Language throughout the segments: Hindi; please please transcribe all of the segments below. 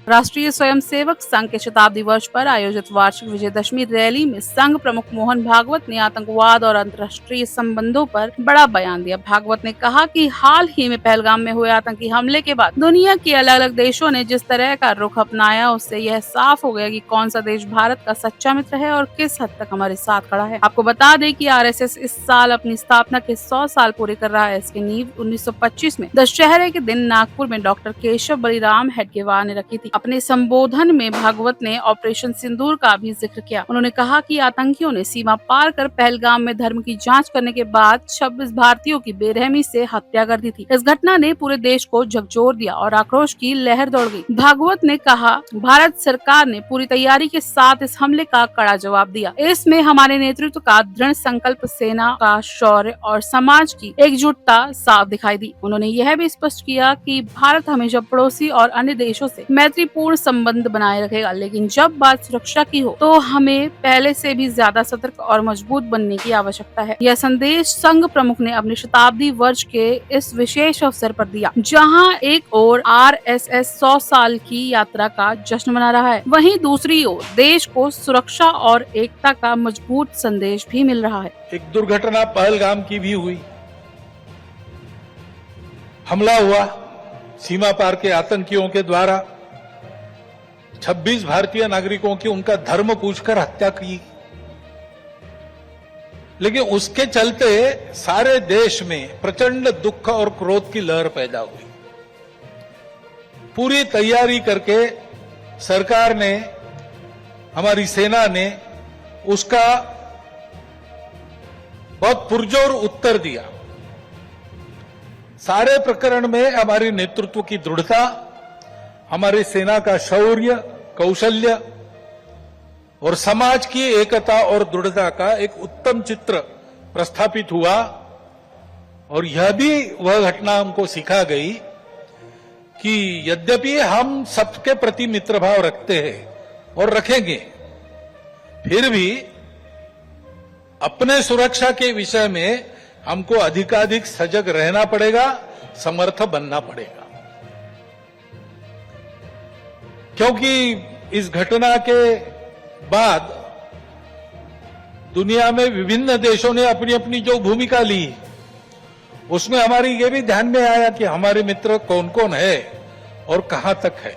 राष्ट्रीय स्वयंसेवक संघ के शताब्दी वर्ष पर आयोजित वार्षिक विजयदशमी रैली में संघ प्रमुख मोहन भागवत ने आतंकवाद और अंतर्राष्ट्रीय संबंधों पर बड़ा बयान दिया। भागवत ने कहा कि हाल ही में पहलगाम में हुए आतंकी हमले के बाद दुनिया के अलग अलग देशों ने जिस तरह का रुख अपनाया, उससे यह साफ हो गया कि कौन सा देश भारत का सच्चा मित्र है और किस हद तक हमारे साथ खड़ा है। आपको बता दें कि आरएसएस इस साल अपनी स्थापना के 100 साल पूरे कर रहा है। इसकी नींव 1925 में दशहरे के दिन नागपुर में डॉक्टर केशव बलिराम हेडगेवार ने रखी थी। अपने संबोधन में भागवत ने ऑपरेशन सिंदूर का भी जिक्र किया। उन्होंने कहा कि आतंकियों ने सीमा पार कर पहलगाम में धर्म की जांच करने के बाद 26 भारतीयों की बेरहमी से हत्या कर दी थी। इस घटना ने पूरे देश को झकझोर दिया और आक्रोश की लहर दौड़ गई। भागवत ने कहा, भारत सरकार ने पूरी तैयारी के साथ इस हमले का कड़ा जवाब दिया। इसमें हमारे नेतृत्व का दृढ़ संकल्प, सेना का शौर्य और समाज की एकजुटता साफ दिखाई दी। उन्होंने यह भी स्पष्ट किया कि भारत हमेशा पड़ोसी और अन्य देशों से मैत्रीपूर्ण संबंध बनाए रखेगा, लेकिन जब बात सुरक्षा की हो तो हमें पहले से भी ज्यादा सतर्क और मजबूत बनने की आवश्यकता है। यह संदेश संघ प्रमुख ने अपने शताब्दी वर्ष के इस विशेष अवसर पर दिया, जहां एक ओर आरएसएस 100 साल की यात्रा का जश्न मना रहा है, वहीं दूसरी ओर देश को सुरक्षा और एकता का मजबूत संदेश भी मिल रहा है। एक दुर्घटना पहलगाम की भी हुई, हमला हुआ सीमा पार के आतंकियों के द्वारा, 26 भारतीय नागरिकों की उनका धर्म पूछकर हत्या की। लेकिन उसके चलते सारे देश में प्रचंड दुख और क्रोध की लहर पैदा हुई। पूरी तैयारी करके सरकार ने, हमारी सेना ने उसका बहुत पुरजोर उत्तर दिया। सारे प्रकरण में हमारे नेतृत्व की दृढ़ता, हमारी सेना का शौर्य, कौशल्य और समाज की एकता और दृढ़ता का एक उत्तम चित्र प्रस्थापित हुआ। और यह भी वह घटना हमको सिखा गई कि यद्यपि हम सबके प्रति मित्रभाव रखते हैं और रखेंगे, फिर भी अपने सुरक्षा के विषय में हमको अधिकाधिक सजग रहना पड़ेगा, समर्थ बनना पड़ेगा। क्योंकि इस घटना के बाद दुनिया में विभिन्न देशों ने अपनी अपनी जो भूमिका ली, उसमें हमारी ये भी ध्यान में आया कि हमारे मित्र कौन कौन है और कहां तक है।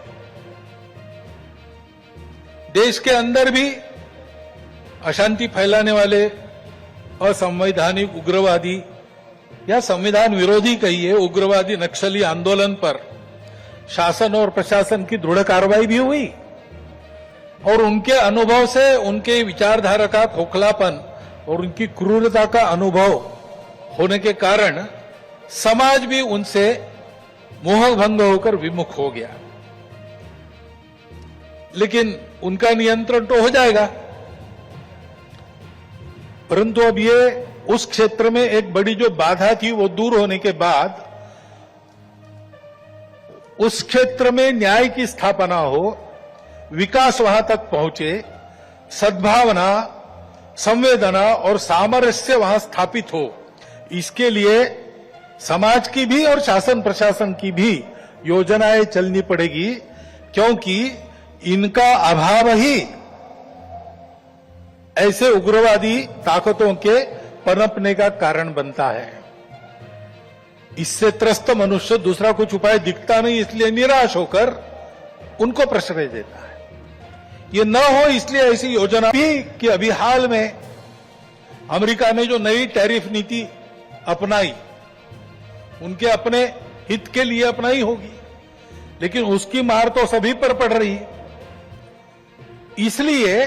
देश के अंदर भी अशांति फैलाने वाले असंवैधानिक उग्रवादी या संविधान विरोधी कहिए उग्रवादी नक्सली आंदोलन पर शासन और प्रशासन की दृढ़ कार्रवाई भी हुई। और उनके अनुभव से, उनके विचारधारा का खोखलापन और उनकी क्रूरता का अनुभव होने के कारण समाज भी उनसे मोहभंग होकर विमुख हो गया। लेकिन उनका नियंत्रण तो हो जाएगा, परंतु अब ये उस क्षेत्र में एक बड़ी जो बाधा थी वो दूर होने के बाद उस क्षेत्र में न्याय की स्थापना हो, विकास वहां तक पहुंचे, सद्भावना, संवेदना और सामरस्य वहां स्थापित हो, इसके लिए समाज की भी और शासन प्रशासन की भी योजनाएं चलनी पड़ेगी। क्योंकि इनका अभाव ही ऐसे उग्रवादी ताकतों के पनपने का कारण बनता है। इससे त्रस्त मनुष्य दूसरा कुछ उपाय दिखता नहीं, इसलिए निराश होकर उनको प्रश्रय देता है। ये न हो इसलिए ऐसी योजना भी कि अभी हाल में अमेरिका ने जो नई टैरिफ नीति अपनाई, उनके अपने हित के लिए अपनाई होगी, लेकिन उसकी मार तो सभी पर पड़ रही है। इसलिए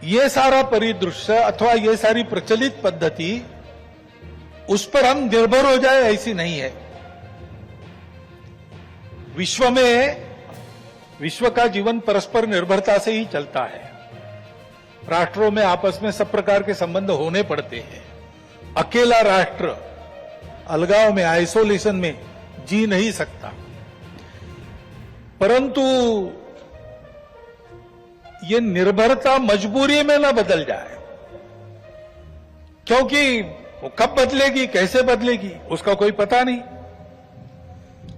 ये सारा परिदृश्य अथवा ये सारी प्रचलित पद्धति, उस पर हम निर्भर हो जाए ऐसी नहीं है। विश्व में, विश्व का जीवन परस्पर निर्भरता से ही चलता है। राष्ट्रों में आपस में सब प्रकार के संबंध होने पड़ते हैं। अकेला राष्ट्र अलगाव में, आइसोलेशन में जी नहीं सकता। परंतु ये निर्भरता मजबूरी में न बदल जाए, क्योंकि वो कब बदलेगी, कैसे बदलेगी, उसका कोई पता नहीं।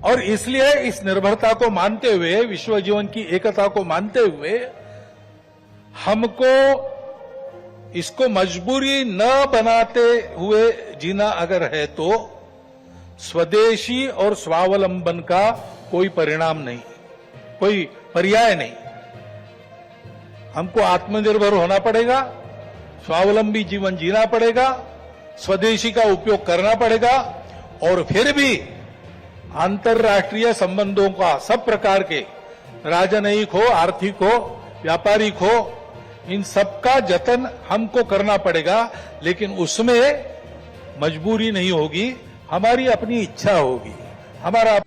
और इसलिए इस निर्भरता को मानते हुए, विश्व जीवन की एकता को मानते हुए, हमको इसको मजबूरी न बनाते हुए जीना अगर है तो स्वदेशी और स्वावलंबन का कोई परिणाम नहीं, कोई पर्याय नहीं। हमको आत्मनिर्भर होना पड़ेगा, स्वावलंबी जीवन जीना पड़ेगा, स्वदेशी का उपयोग करना पड़ेगा और फिर भी अंतर्राष्ट्रीय संबंधों का सब प्रकार के, राजनयिक हो, आर्थिक हो, व्यापारिक हो, इन सबका जतन हमको करना पड़ेगा। लेकिन उसमें मजबूरी नहीं होगी, हमारी अपनी इच्छा होगी, हमारा